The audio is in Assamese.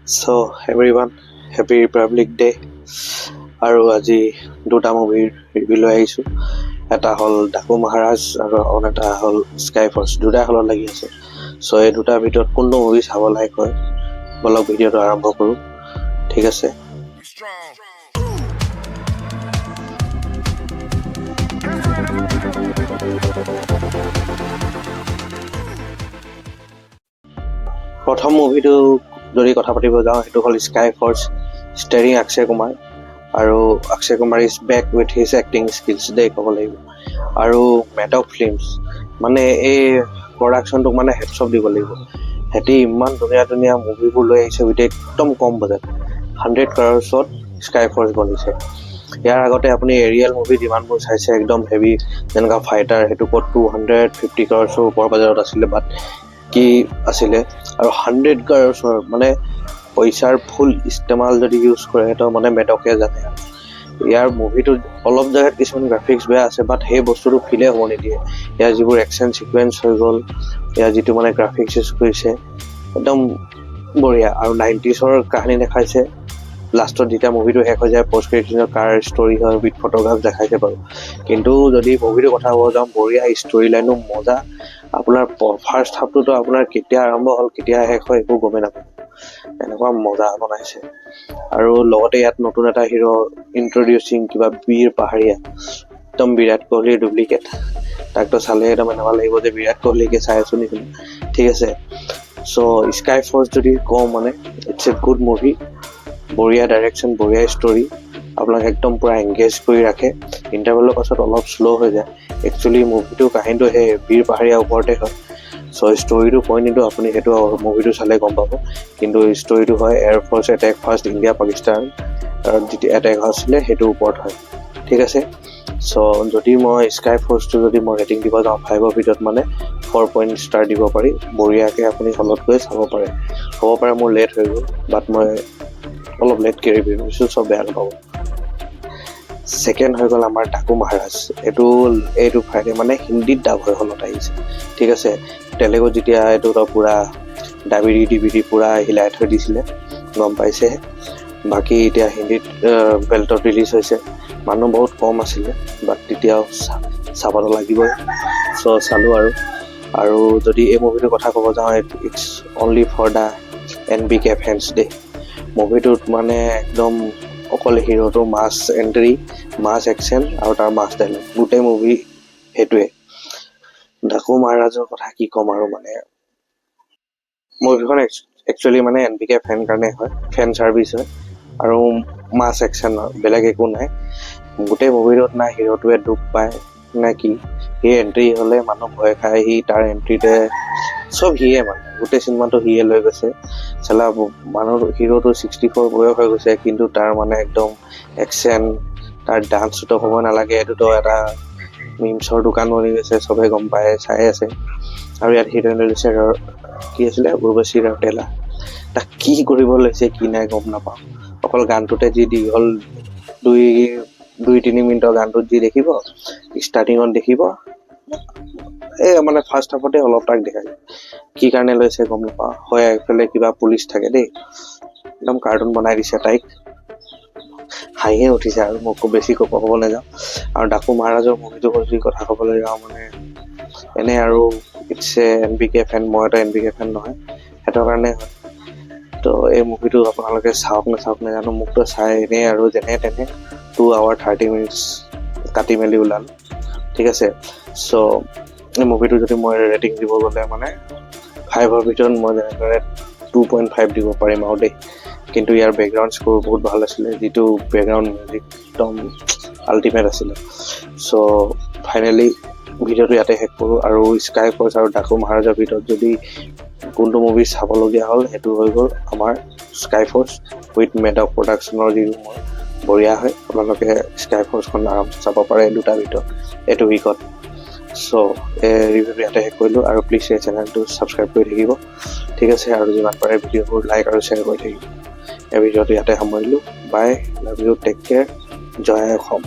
So everyone, happy Republic Day. আৰু আজি দুটা মুভিৰ ৰিভিউ লৈ আহিছোঁ। এটা হ'ল ডাকু মহাৰাজ আৰু আন এটা হ'ল স্কাই ফৰ্চ। দুটাই হলত লাগি আছে। চ' এই দুটাৰ ভিতৰত কোনটো মুভি চাব লাইক হয় বলক ভিডিঅ'টো আৰম্ভ কৰোঁ। ঠিক আছে। প্ৰথম মুভিটো যদি কথা পাতিব যাওঁ সেইটো হ'ল sky force, starring Akshay Kumar. আৰু Akshay Kumar is back with his acting skills দেই ক'ব লাগিব। আৰু মেটক ফিল্মছ মানে এই প্ৰডাকশ্যনটোক মানে হেডছ অফ দিব লাগিব। সিহঁতি ইমান ধুনীয়া ধুনীয়া মুভিবোৰ লৈ আহিছে উইথ একদম কম বাজেট। 100 crores স্কাই ফৰ্চ বনিছে। ইয়াৰ আগতে আপুনি এৰিয়েল মুভি যিমানবোৰ চাইছে একদম হেভি যেনেকুৱা ফাইটাৰ, সেইটো ক'ত 250 crores ওপৰ বাজেটত আছিলে, বাট কি আছিলে। আৰু 100 crores মানে পইচাৰ ফুল ইস্তেমাল যদি ইউজ কৰে তো মানে মেটকে জানে। ইয়াৰ মুভিটো অলপ জেগাত কিছুমান গ্ৰাফিক্স বেয়া আছে, বাট সেই বস্তুটো ফিলে হ'ব নিদিয়ে। ইয়াৰ যিবোৰ একশ্যন ছিকুৱেঞ্চ হৈ গ'ল, ইয়াৰ যিটো মানে গ্ৰাফিক্স ইউজ কৰিছে একদম বঢ়িয়া। আৰু 90s কাহিনী দেখাইছে। লাষ্টত যেতিয়া মুভিটো শেষ হৈ যায় পষ্ট ক্ৰেডিটৰ কাৰ ষ্টৰি হয় উইথ ফটোগ্ৰাফ দেখাইছে বাৰু। কিন্তু যদি মুভিটোৰ কথা ক'ব যাওঁ, বঢ়িয়া ষ্টৰি লাইনো মজা। আপোনাৰ ফাৰ্ষ্ট হাফটোতো আপোনাৰ কেতিয়া আৰম্ভ হ'ল কেতিয়া শেষ হয় একো গমেই নাপাব, এনেকুৱা মজা বনাইছে। আৰু লগতে ইয়াত নতুন এটা হিৰো ইন্ট্ৰডিউচিং, কিবা বীৰ পাহাৰীয়া, একদম বিৰাট কোহলিৰ ডুপ্লিকেট। তাকতো চালে একদম এনেকুৱা লাগিব যে বিৰাট কোহলিকে চাই আছো নিচিনা। ঠিক আছে। চ' স্কাই ফৰ্চ যদি কওঁ মানে ইটছ এ গুড মুভি। বঢ়িয়া ডাইৰেকশ্যন, বঢ়িয়া ষ্টৰি, আপোনাক একদম পূৰা এংগেজ কৰি ৰাখে। ইণ্টাৰভেলৰ পাছত অলপ শ্ল' হৈ যায়। একচুৱেলি মুভিটোৰ কাহিনীটো সেই বীৰ পাহাৰীয়া ওপৰতে হয়। চ' ষ্টৰিটো কৈ নিদিওঁ, আপুনি সেইটো মুভিটো চালে গম পাব। কিন্তু ষ্টৰিটো হয় air force attack first India Pakistan যিটো এটেক হৈছিলে সেইটোৰ ওপৰত হয়। ঠিক আছে। চ' যদি মই স্কাই ফৰ্চটো যদি মই ৰেটিং দিব যাওঁ 5ৰ ভিতৰত মানে 4 ষ্টাৰ দিব পাৰি। বঢ়িয়াকৈ আপুনি হলত গৈ চাব পাৰে। হ'ব পাৰে মোৰ লেট হৈ গ'ল, বাট মই অলপ লেটকৈ ৰিভিউ কৰিছোঁ, চব বেয়া নাপাব। ছেকেণ্ড হৈ গ'ল আমাৰ ডাকু মহাৰাজ। এইটো ফ্ৰাইডে মানে হিন্দীত ডাব হৈ হলত আহিছে। ঠিক আছে। তেলেগুত যেতিয়া এইটো পূৰা ডিভিডি পূৰা হিলাই থৈ দিছিলে গম পাইছে। বাকী এতিয়া হিন্দীত বেল্টত ৰিলিজ হৈছে। মানুহ বহুত কম আছিলে, বাট তেতিয়াও চাবতো লাগিবই। চ' চালোঁ আৰু যদি এই মুভিটোৰ কথা ক'ব যাওঁ, it's only for the NBK fans day. মুভিটোত মানে একদম অকল হিৰোটো মাছ এণ্ট্ৰি, মাছ একশ্যন আৰু তাৰ মাছ ডাইলগ, গোটেই মুভি সেইটোৱে। ডাকু মহাৰাজৰ কথা কি ক'ম আৰু, মানে মুভিখন একচুৱেলি মানে NBK ফেন কাৰণে হয়, ফেন চাৰ্ভিচ হয়। আৰু মাছ একশ্যন হয়, বেলেগ একো নাই। গোটেই মুভিটোত না হিৰোটোৱে দুখ পায় নে কি, সি এণ্ট্ৰি হ'লে মানুহ ভয় খায়। সি তাৰ এণ্ট্ৰিতে চব সিয়ে, মানে গোটেই চিনেমাটো সিয়ে লৈ গৈছে। চালা মানুহ হিৰোটো 64 বয়স হৈ গৈছে, কিন্তু তাৰ মানে একদম একশ্যন, তাৰ ডান্সটো হ'ব নালাগে। এইটোতো এটা মিমছৰ দোকান বনি গৈছে, চবেই গম পায়, চাই আছে। আৰু ইয়াত হিৰোইন লৈছে কি আছিলে, উৰ্বশী ৰৌটেলা। তাক কি কৰিব লৈছে কি নাই গম নাপাওঁ। অকল গানটোতে যি দীঘল 2-3 মিনিটৰ গানটোত যি দেখিব, ষ্টাৰ্টিঙত দেখিব এই মানে ফাৰ্ষ্ট হাফতে অলপ তাক দেখাই, কি কাৰণে লৈছে গম নাপাওঁ। হয় এইফালে কিবা পুলিচ থাকে দেই, একদম কাৰ্টুন বনাই দিছে তাইক। হাঁহিয়ে উঠিছে আৰু মোক বেছি ক'ব নাযাওঁ। আৰু ডাকু মহাৰাজৰ মুভিটো যদি কথা ক'বলৈ যাওঁ মানে এনে আৰু ইটছ এ NBK ফেন। মই এটা NBK ফেন নহয়, সেইটোৰ কাৰণে হয়। তো এই মুভিটো আপোনালোকে চাওক নাজানো, মোকতো চাই এনেই আৰু যেনে তেনে 2 hour 30 minutes কাটি মেলি ওলাল। ঠিক আছে। চ' এই মুভিটো যদি মই ৰেটিং দিব গ'লে মানে 5ৰ ভিতৰত মই যেনেদৰে 2.5 দিব পাৰিম আৰু দেই। কিন্তু ইয়াৰ বেকগ্ৰাউণ্ড স্ক'ৰ বহুত ভাল আছিলে, যিটো বেকগ্ৰাউণ্ড মিউজিক একদম আল্টিমেট আছিলে। চ' ফাইনেলি ভিডিঅ'টো ইয়াতে শেষ কৰোঁ। আৰু স্কাই ফৰ্চ আৰু ডাকু মহাৰাজৰ ভিতৰত যদি কোনটো মুভি চাবলগীয়া হ'ল সেইটো হৈ গ'ল আমাৰ স্কাই ফৰ্চ উইথ মেডক প্ৰডাকশ্যনৰ যি ৰুমৰ বঢ়িয়া হয়। আপোনালোকে স্কাই ফৰ্চখন আৰামছে চাব পাৰে দুটাৰ ভিতৰত এইটো উইকত। চ' ৰিভিউটো ইয়াতে শেষ কৰিলোঁ। আৰু প্লিজ এই চেনেলটো ছাবস্ক্ৰাইব কৰি থাকিব। ঠিক আছে। আৰু যিমান পাৰে ভিডিঅ'বোৰ লাইক আৰু শ্বেয়াৰ কৰি থাকিব। এই ভিডিঅ'টো ইয়াতে সামৰিলোঁ। Bye, love you, take care, জয় অসম।